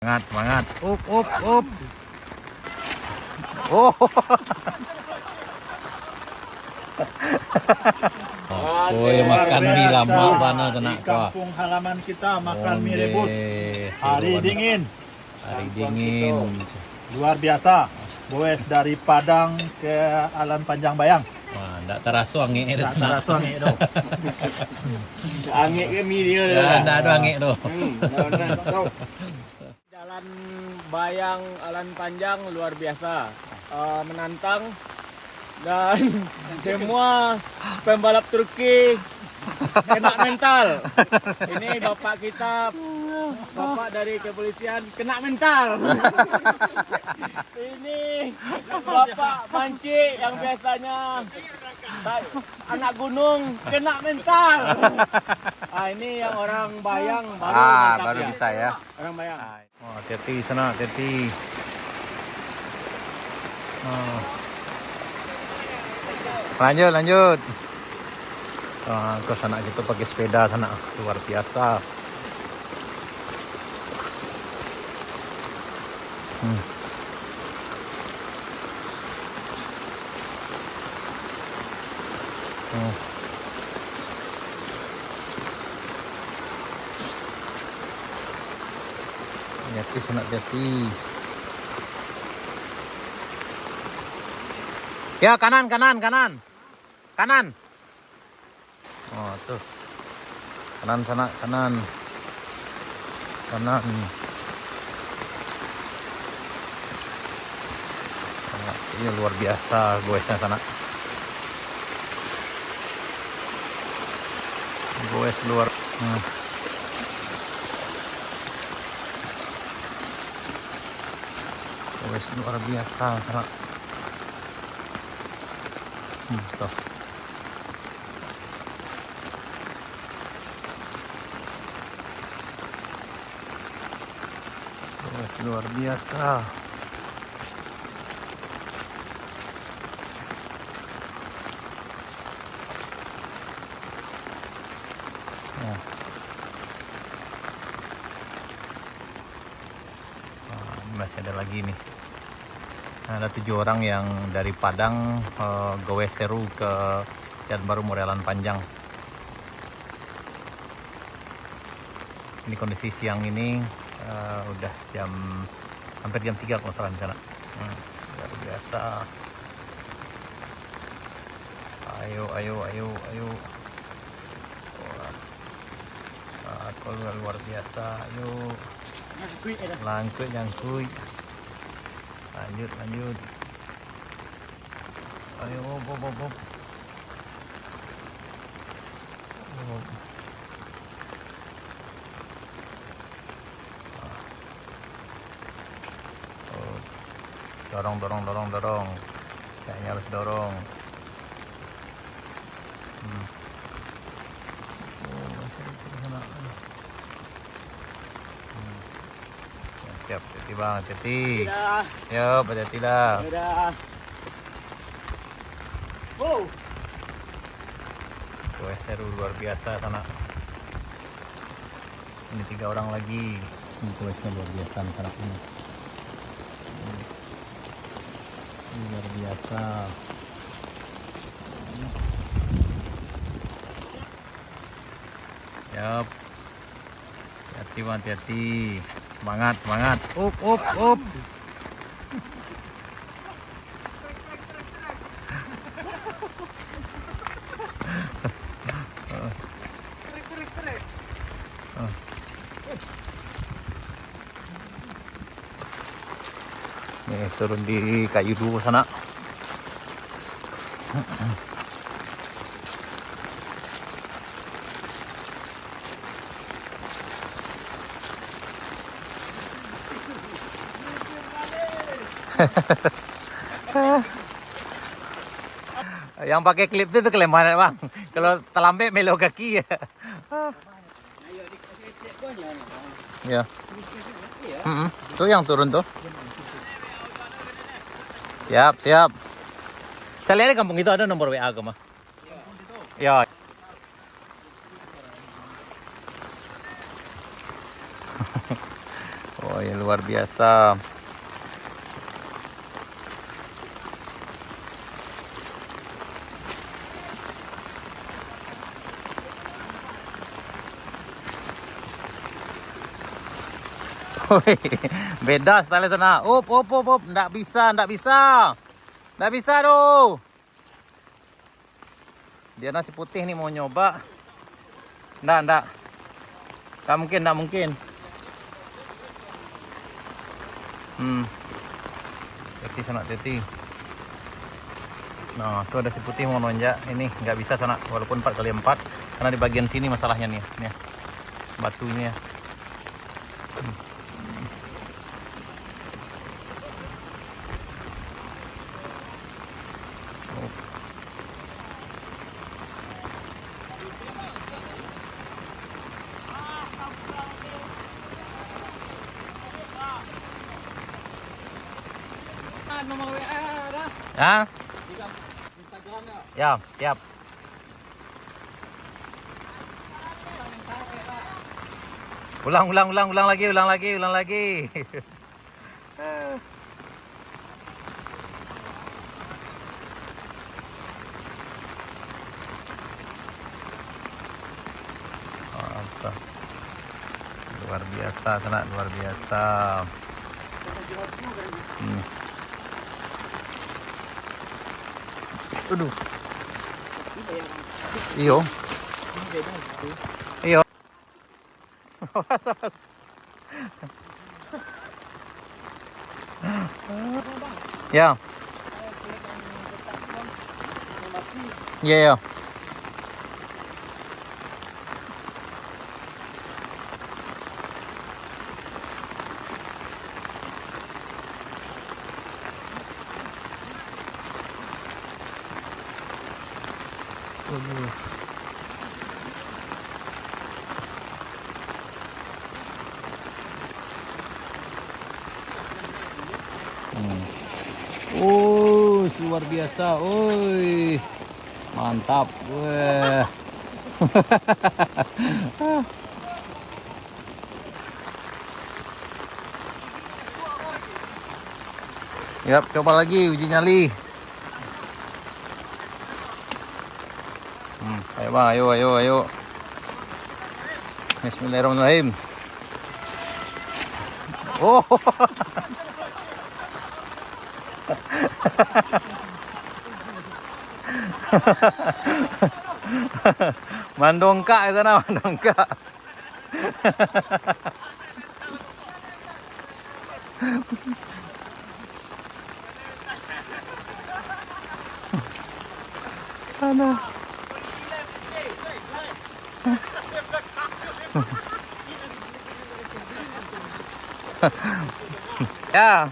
Semangat, semangat. Up. Oh. Oi, makan mie lama mana kena di kampung halaman kita makan mie rebus. Hari dingin. Hari dingin. Luar biasa. Goes dari Padang ke Alan Panjang Bayang. Wah, enggak terasa angin itu. Tak terasa nih dong. Angin ke mie dia. Ya, enggak ada angin tuh. Jalan Bayang Alan Panjang luar biasa, menantang dan semua pembalap Turki kena mental. Ini bapak kita, bapak dari kepolisian kena mental. Ini bapak Manci yang biasanya anak gunung kena mental. Ini yang orang Bayang baru mantap Baru ya. bisa ya. Orang Bayang. Oh, hati-hati sana, hati-hati. Oh. Lanjut. Ke sana gitu pakai sepeda sana, luar biasa. Hati sana, hati. Ya, kanan. Oh, tuh. Kanan sana, kanan. Ini luar biasa goesnya sana. Goes luar. Goes luar biasa sana. Tuh. Goes luar biasa. Masih ada lagi nih. Ada 7 orang yang dari Padang goes seru ke Jalan Baru Morelan Panjang. Ini kondisi siang ini udah hampir jam 3 kalau salah di sana. Luar biasa. Ayo. Luar biasa. Ayo. Nyangkui. Lanjut. Ayo, bob. Dorong. Kayaknya harus dorong. Masih di sana. Siap, hati bang, hati. Yuk, hati lah. Dadah. Wow. Goes seru luar biasa sana. Ini 3 orang lagi. Ini goesnya luar biasa sana ini. Luar biasa. Yap. Hati bang, hati. Semangat. Up. Nih, turun di kayu dulu sana. Yang pakai klip itu kelemahan bang. Kalau terlambat melo kaki ya. Ya. Tuh yang turun tuh. Siap. Saya lihat di kampung itu ada nomor WA ke mah. Ya. Oh ya luar luar biasa. Woi, beda style sana. Up. Nggak bisa. Nggak bisa tuh. Dia nasi putih nih mau nyoba. Nggak mungkin. Teti sana, Teti. Nah, tuh ada si putih mau nonjak. Ini nggak bisa sana, walaupun 4x4. Karena di bagian sini masalahnya nih. Nih, batunya. Nomor WA dah. Hah? Instagram ya. Ya, siap. Ulang lagi. Mantap. Luar biasa, sana luar biasa. Aduh. Iyo. Awas. Ya. Ya. Oh, luar biasa. Oi. Mantap. Wah. Yap, coba lagi uji nyali. Ayo bang, ayo. Bismillahirrahmanirrahim. Oh. Mandongka itu nama mandongka. Aduh. Ya.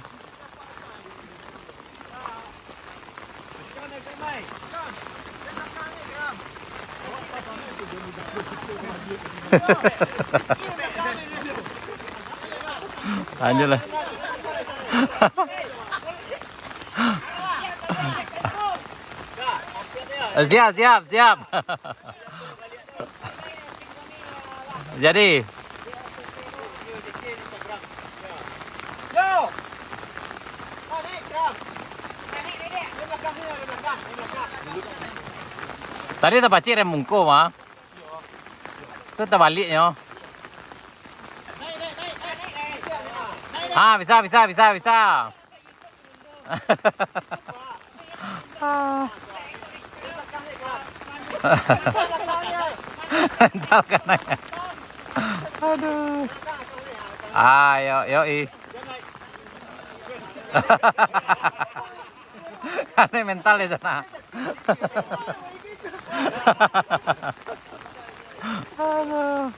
Lanjut lah. Siap. Jadi. Tadi tak pacik rem mungko mah. Itu terbaliknya. Ah, bisa. Entar kan ya. Aduh. Yoi. Karena mental di sana. Aduh.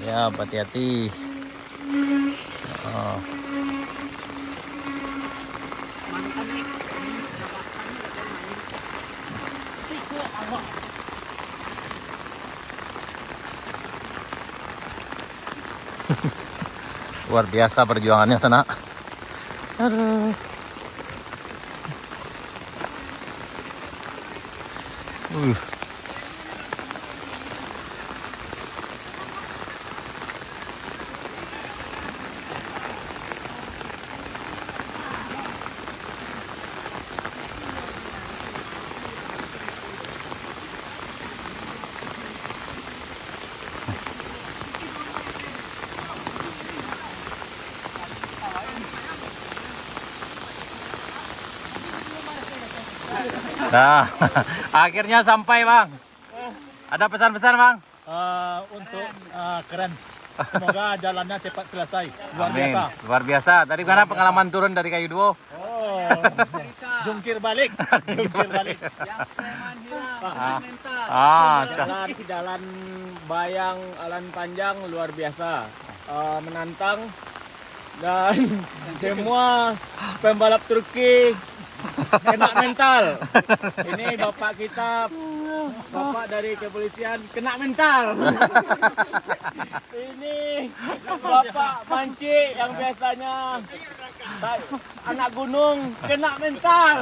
Ya, hati-hati. Oh. Luar biasa perjuangannya sana. Aduh. Uh. Nah, akhirnya sampai Bang. Ada pesan-pesan Bang? Untuk keren. Semoga jalannya cepat selesai. Luar Amin. biasa. Luar biasa. Tadi gimana pengalaman turun dari kayu duo? Oh, jungkir balik. Jungkir balik. Yang preman hilang, Ah. mental. Ah, Jalan bayang alan panjang luar biasa, menantang dan semua pembalap Turki kena mental. Ini bapak kita, bapak dari kepolisian kena mental. Ini bapak Panci yang biasanya anak gunung kena mental.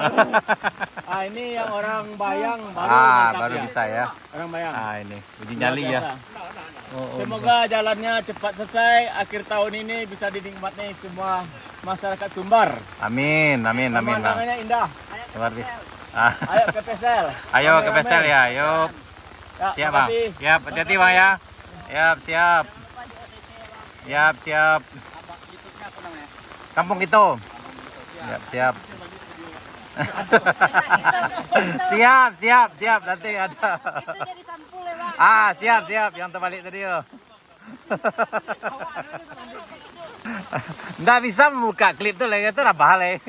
Ah, ini yang orang bayang baru mantap baru ya. bisa ya. Orang bayang. Ah, ini uji nyali ya. Biasa. Oh, Semoga jalannya cepat selesai, akhir tahun ini bisa dinikmati semua masyarakat Sumbar. Amin, amin, amin Bang. Pemandangannya indah. Luar biasa. Ah, Ayo ke Pesel. ayo ke Rame-rame. Pesel ya, yuk. Ya, Siap Bang. makasih. Siap, hati-hati Bang ya. Siap, siap. Siap, siap. Kampung itu. Siap, siap. Siap, siap, siap. Nanti ada. Siap, siap. Yang terbalik tadi yo. Nggak bisa membuka klip tuh lagi itu lah bahale.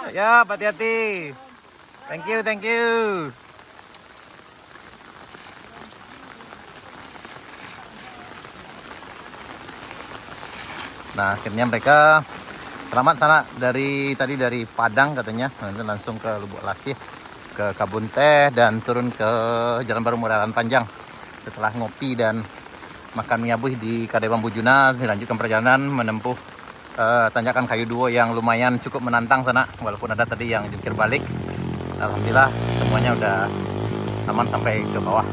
Ya, hati-hati. Thank you, thank you. Nah, akhirnya mereka selamat sana dari Padang katanya, nanti langsung ke Lubuk Lasih, ke Kabun Teh dan turun ke Jalan Baru Morelan Panjang. Setelah ngopi dan makan mie abuh di Kadai Bambu Juna, dilanjutkan perjalanan menempuh tanjakan kayu duo yang lumayan cukup menantang sana, walaupun ada tadi yang jungkir balik. Alhamdulillah semuanya udah aman sampai ke bawah.